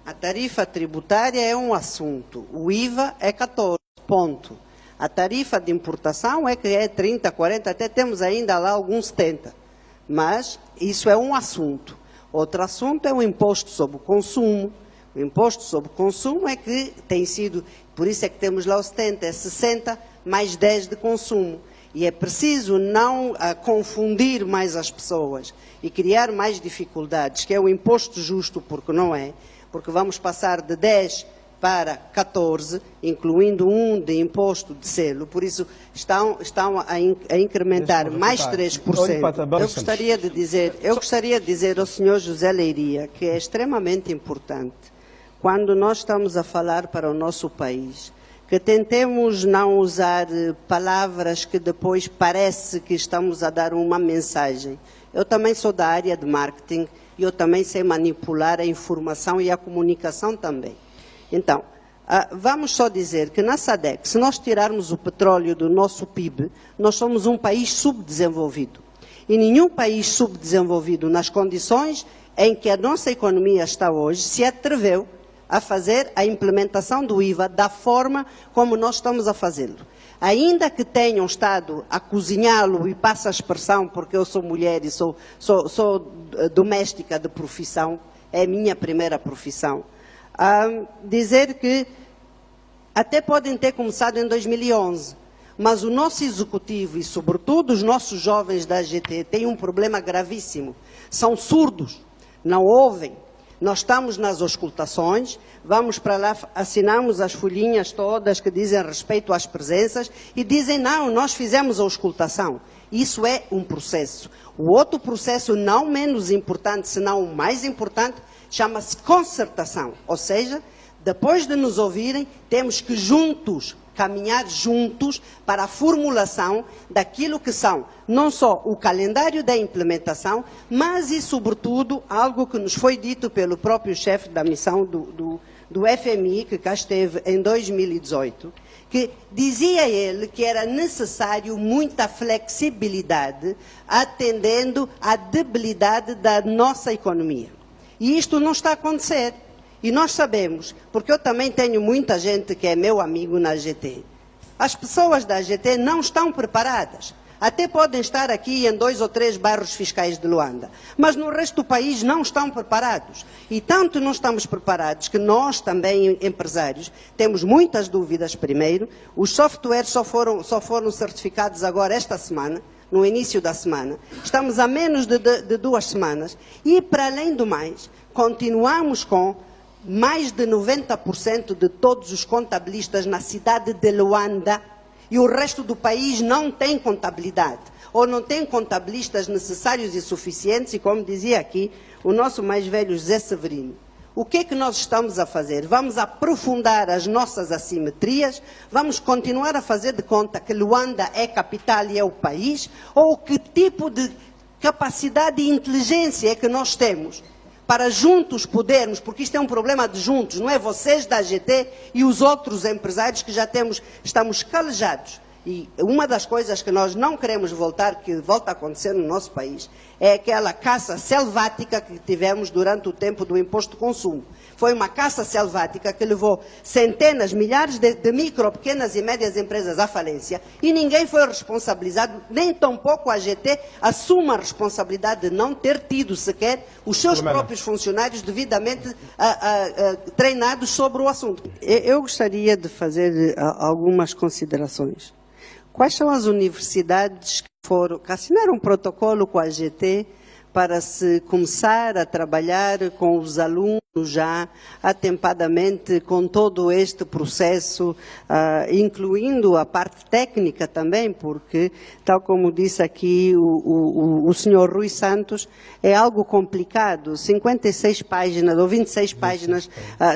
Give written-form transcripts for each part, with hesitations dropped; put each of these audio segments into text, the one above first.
A tarifa tributária é um assunto, o IVA é 14, ponto. A tarifa de importação é que é 30, 40, até temos ainda lá alguns 70. Mas isso é um assunto. Outro assunto é o imposto sobre o consumo. O imposto sobre o consumo é que tem sido, por isso é que temos lá os 70, é 60 mais 10 de consumo. E é preciso não confundir mais as pessoas e criar mais dificuldades, que é o imposto justo, porque não é, porque vamos passar de 10 para 14, incluindo um de imposto de selo, por isso estão a incrementar mais 3%. Eu gostaria de dizer ao Sr. José Leiria que é extremamente importante, quando nós estamos a falar para o nosso país, que tentemos não usar palavras que depois parece que estamos a dar uma mensagem. Eu também sou da área de marketing e eu também sei manipular a informação e a comunicação também. Então, vamos só dizer que na SADC, se nós tirarmos o petróleo do nosso PIB, nós somos um país subdesenvolvido. E nenhum país subdesenvolvido, nas condições em que a nossa economia está hoje, se atreveu a fazer a implementação do IVA da forma como nós estamos a fazê-lo. Ainda que tenham estado a cozinhá-lo, e passo a expressão porque eu sou mulher e sou doméstica de profissão, é a minha primeira profissão, dizer que até podem ter começado em 2011, mas o nosso executivo e sobretudo os nossos jovens da AGT têm um problema gravíssimo, são surdos, não ouvem. Nós estamos nas auscultações, vamos para lá, assinamos as folhinhas todas que dizem respeito às presenças e dizem não, nós fizemos a auscultação. Isso é um processo. O outro processo, não menos importante, senão o mais importante, chama-se concertação. Ou seja, depois de nos ouvirem, temos que juntos, caminhar juntos para a formulação daquilo que são não só o calendário da implementação, mas e sobretudo algo que nos foi dito pelo próprio chefe da missão do FMI, que cá esteve em 2018, que dizia ele que era necessário muita flexibilidade atendendo à debilidade da nossa economia. E isto não está a acontecer. E nós sabemos, porque eu também tenho muita gente que é meu amigo na AGT. As pessoas da AGT não estão preparadas. Até podem estar aqui em 2 ou 3 bairros fiscais de Luanda, mas no resto do país não estão preparados. E tanto não estamos preparados que nós também, empresários, temos muitas dúvidas primeiro. Os softwares só foram certificados agora esta semana, no início da semana. Estamos a menos de 2 semanas. E, para além do mais, continuamos com mais de 90% de todos os contabilistas na cidade de Luanda e o resto do país não tem contabilidade, ou não tem contabilistas necessários e suficientes, e como dizia aqui o nosso mais velho José Severino, o que é que nós estamos a fazer? Vamos aprofundar as nossas assimetrias? Vamos continuar a fazer de conta que Luanda é capital e é o país? Ou que tipo de capacidade e inteligência é que nós temos para juntos podermos, porque isto é um problema de juntos, não é vocês da AGT e os outros empresários que já estamos calejados. E uma das coisas que nós não queremos voltar, que volta a acontecer no nosso país, é aquela caça selvática que tivemos durante o tempo do imposto de consumo. Foi uma caça selvática que levou centenas, milhares de micro, pequenas e médias empresas à falência e ninguém foi responsabilizado, nem tampouco a AGT assume a responsabilidade de não ter tido sequer os seus próprios funcionários devidamente treinados sobre o assunto. Eu gostaria de fazer algumas considerações. Quais são as universidades que assinaram um protocolo com a AGT para se começar a trabalhar com os alunos já atempadamente com todo este processo, incluindo a parte técnica também, porque, tal como disse aqui o senhor Rui Santos, é algo complicado, 56 páginas ou 26 páginas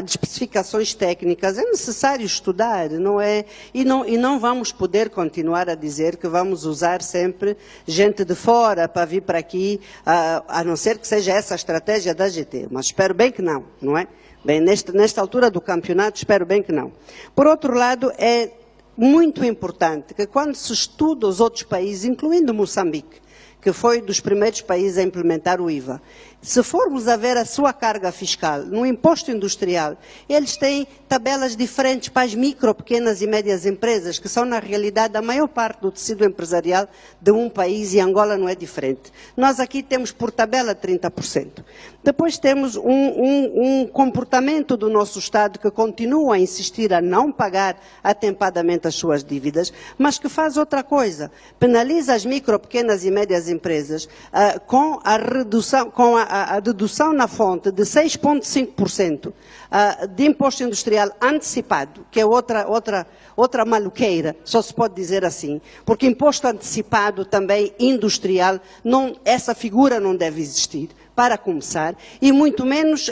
de especificações técnicas, é necessário estudar, não é? E não vamos poder continuar a dizer que vamos usar sempre gente de fora para vir para aqui, a não ser que seja essa a estratégia da AGT, mas espero bem que não é? Bem, nesta altura do campeonato, espero bem que não. Por outro lado, é muito importante que quando se estuda os outros países, incluindo Moçambique, que foi dos primeiros países a implementar o IVA. Se formos a ver a sua carga fiscal no imposto industrial, eles têm tabelas diferentes para as micro, pequenas e médias empresas, que são, na realidade, a maior parte do tecido empresarial de um país, e Angola não é diferente. Nós aqui temos por tabela 30%. Depois temos um comportamento do nosso Estado que continua a insistir a não pagar atempadamente as suas dívidas, mas que faz outra coisa, penaliza as micro, pequenas e médias empresas com a redução, a dedução na fonte de 6,5% de imposto industrial antecipado, que é outra maluqueira, só se pode dizer assim, porque imposto antecipado também industrial, essa figura não deve existir, para começar, e muito menos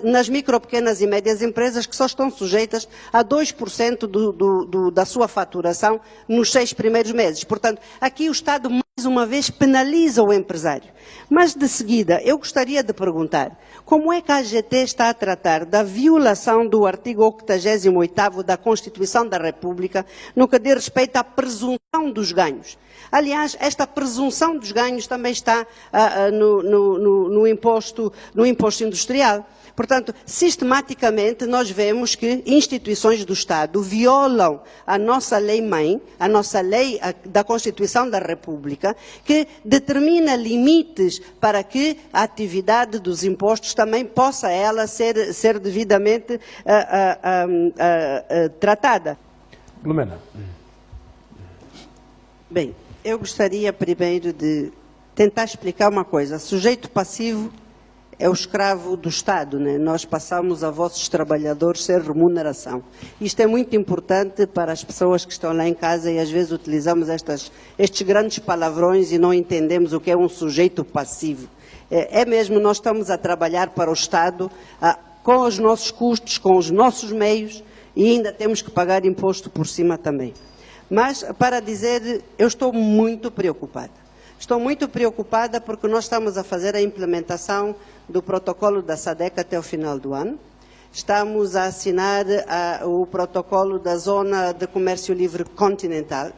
nas micro, pequenas e médias empresas, que só estão sujeitas a 2% da sua faturação nos 6 primeiros meses. Portanto, aqui o Estado, mais uma vez, penaliza o empresário. Mas, de seguida, eu gostaria de perguntar, como é que a AGT está a tratar da violação do artigo 88º da Constituição da República no que diz respeito à presunção dos ganhos? Aliás, esta presunção dos ganhos também está no imposto industrial. Portanto, sistematicamente nós vemos que instituições do Estado violam a nossa lei-mãe, a nossa lei da Constituição da República, que determina limites para que a atividade dos impostos também possa ela ser devidamente tratada. Lumena. Bem, eu gostaria primeiro de tentar explicar uma coisa. Sujeito passivo é o escravo do Estado, né? Nós passamos a vossos trabalhadores sem remuneração. Isto é muito importante para as pessoas que estão lá em casa e às vezes utilizamos estes grandes palavrões e não entendemos o que é um sujeito passivo. É mesmo, nós estamos a trabalhar para o Estado com os nossos custos, com os nossos meios e ainda temos que pagar imposto por cima também. Mas, para dizer, eu estou muito preocupada. Estou muito preocupada porque nós estamos a fazer a implementação do protocolo da SADC até o final do ano. Estamos a assinar o protocolo da Zona de Comércio Livre Continental.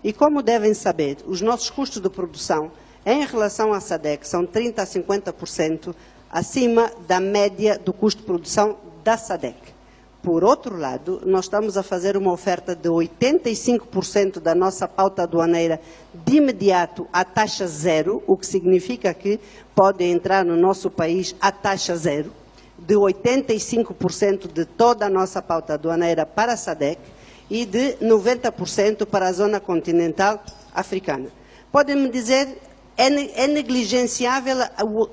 E, como devem saber, os nossos custos de produção, em relação à SADC, são 30% a 50% acima da média do custo de produção da SADC. Por outro lado, nós estamos a fazer uma oferta de 85% da nossa pauta aduaneira de imediato à taxa zero, o que significa que pode entrar no nosso país à taxa zero, de 85% de toda a nossa pauta aduaneira para a SADC e de 90% para a zona continental africana. Podem-me dizer, é negligenciável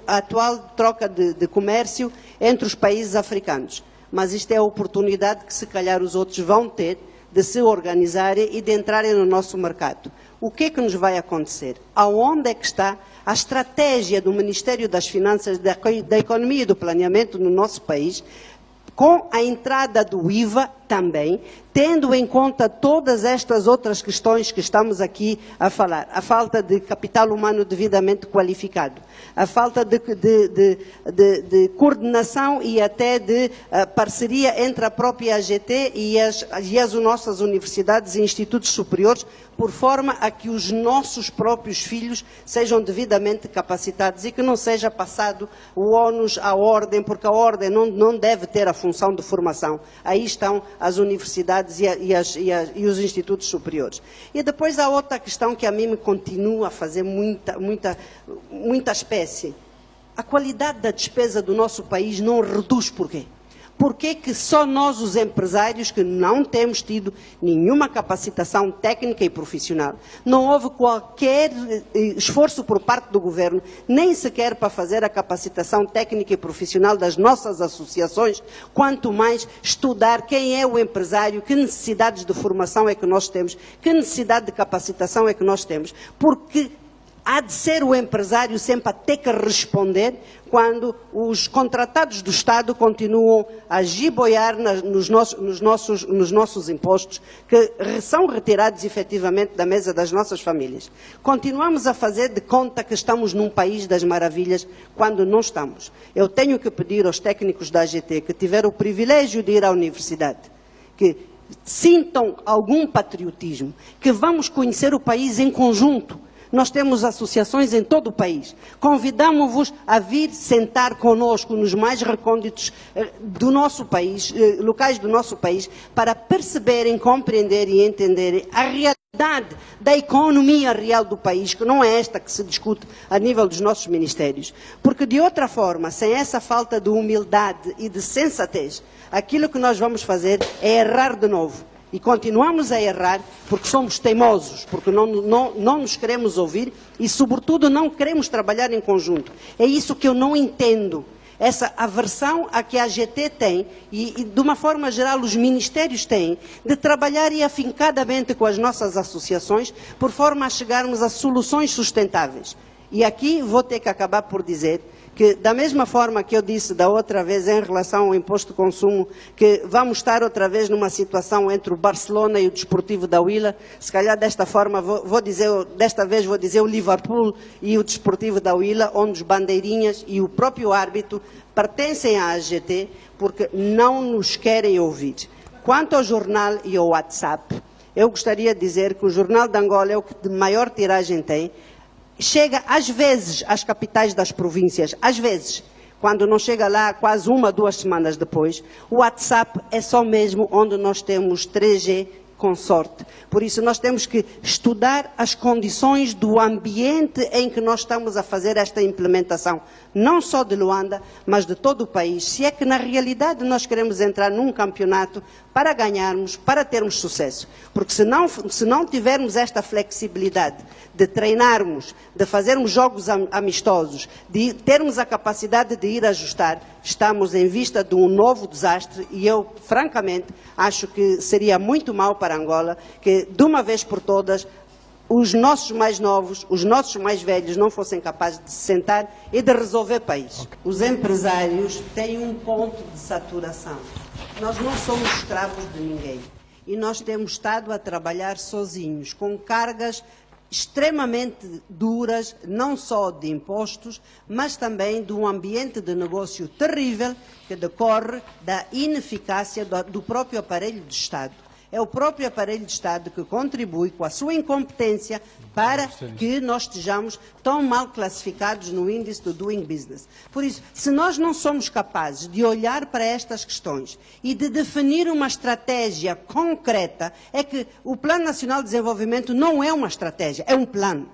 a atual troca de comércio entre os países africanos. Mas isto é a oportunidade que, se calhar, os outros vão ter de se organizarem e de entrarem no nosso mercado. O que é que nos vai acontecer? Aonde é que está a estratégia do Ministério das Finanças, da Economia e do Planeamento no nosso país, com a entrada do IVA também, tendo em conta todas estas outras questões que estamos aqui a falar. A falta de capital humano devidamente qualificado, a falta de coordenação e até de parceria entre a própria AGT e as nossas universidades e institutos superiores, por forma a que os nossos próprios filhos sejam devidamente capacitados e que não seja passado o ónus à ordem, porque a ordem não deve ter a função de formação. Aí estão as universidades e os institutos superiores. E depois há outra questão que a mim me continua a fazer muita espécie. A qualidade da despesa do nosso país não reduz por quê? Por que que só nós, os empresários, que não temos tido nenhuma capacitação técnica e profissional, não houve qualquer esforço por parte do Governo, nem sequer para fazer a capacitação técnica e profissional das nossas associações, quanto mais estudar quem é o empresário, que necessidades de formação é que nós temos, que necessidade de capacitação é que nós temos, porque há de ser o empresário sempre a ter que responder quando os contratados do Estado continuam a giboiar nos nossos impostos, que são retirados efetivamente da mesa das nossas famílias. Continuamos a fazer de conta que estamos num país das maravilhas, quando não estamos. Eu tenho que pedir aos técnicos da AGT que tiveram o privilégio de ir à universidade, que sintam algum patriotismo, que vamos conhecer o país em conjunto. Nós temos associações em todo o país. Convidamos-vos a vir sentar conosco nos mais recônditos do nosso país, locais do nosso país, para perceberem, compreender e entenderem a realidade da economia real do país, que não é esta que se discute a nível dos nossos ministérios. Porque, de outra forma, sem essa falta de humildade e de sensatez, aquilo que nós vamos fazer é errar de novo. E continuamos a errar porque somos teimosos, porque não nos queremos ouvir e, sobretudo, não queremos trabalhar em conjunto. É isso que eu não entendo. Essa aversão a que a AGT tem, e de uma forma geral os ministérios têm, de trabalhar e afincadamente com as nossas associações, por forma a chegarmos a soluções sustentáveis. E aqui vou ter que acabar por dizer que, da mesma forma que eu disse da outra vez em relação ao imposto de consumo, que vamos estar outra vez numa situação entre o Barcelona e o Desportivo da Huila, se calhar desta forma, desta vez vou dizer o Liverpool e o Desportivo da Huila, onde os bandeirinhas e o próprio árbitro pertencem à AGT, porque não nos querem ouvir. Quanto ao jornal e ao WhatsApp, eu gostaria de dizer que o Jornal de Angola é o que de maior tiragem tem. Chega, às vezes, às capitais das províncias, às vezes, quando não chega lá quase 1 ou 2 semanas depois, o WhatsApp é só mesmo onde nós temos 3G com sorte. Por isso, nós temos que estudar as condições do ambiente em que nós estamos a fazer esta implementação, não só de Luanda, mas de todo o país. Se é que, na realidade, nós queremos entrar num campeonato para ganharmos, para termos sucesso. Porque se não tivermos esta flexibilidade de treinarmos, de fazermos jogos amistosos, de termos a capacidade de ir ajustar, estamos em vista de um novo desastre e eu, francamente, acho que seria muito mau para Angola que, de uma vez por todas, os nossos mais novos, os nossos mais velhos não fossem capazes de se sentar e de resolver país. Okay. Os empresários têm um ponto de saturação. Nós não somos escravos de ninguém e nós temos estado a trabalhar sozinhos, com cargas extremamente duras, não só de impostos, mas também de um ambiente de negócio terrível que decorre da ineficácia do próprio aparelho de Estado. É o próprio aparelho de Estado que contribui com a sua incompetência para que nós estejamos tão mal classificados no índice do Doing Business. Por isso, se nós não somos capazes de olhar para estas questões e de definir uma estratégia concreta, é que o Plano Nacional de Desenvolvimento não é uma estratégia, é um plano.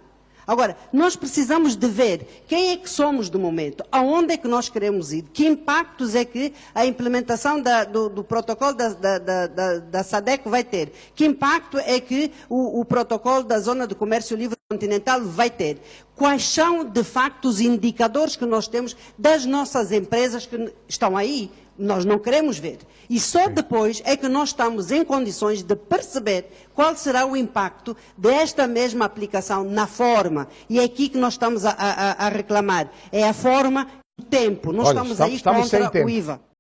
Agora, nós precisamos de ver quem é que somos do momento, aonde é que nós queremos ir, que impactos é que a implementação do protocolo da SADC vai ter, que impacto é que o protocolo da Zona de Comércio Livre Continental vai ter, quais são, de facto, os indicadores que nós temos das nossas empresas que estão aí. Nós não queremos ver. E só depois é que nós estamos em condições de perceber qual será o impacto desta mesma aplicação na forma. E é aqui que nós estamos a reclamar. É a forma e o tempo. Nós estamos aí contra o IVA.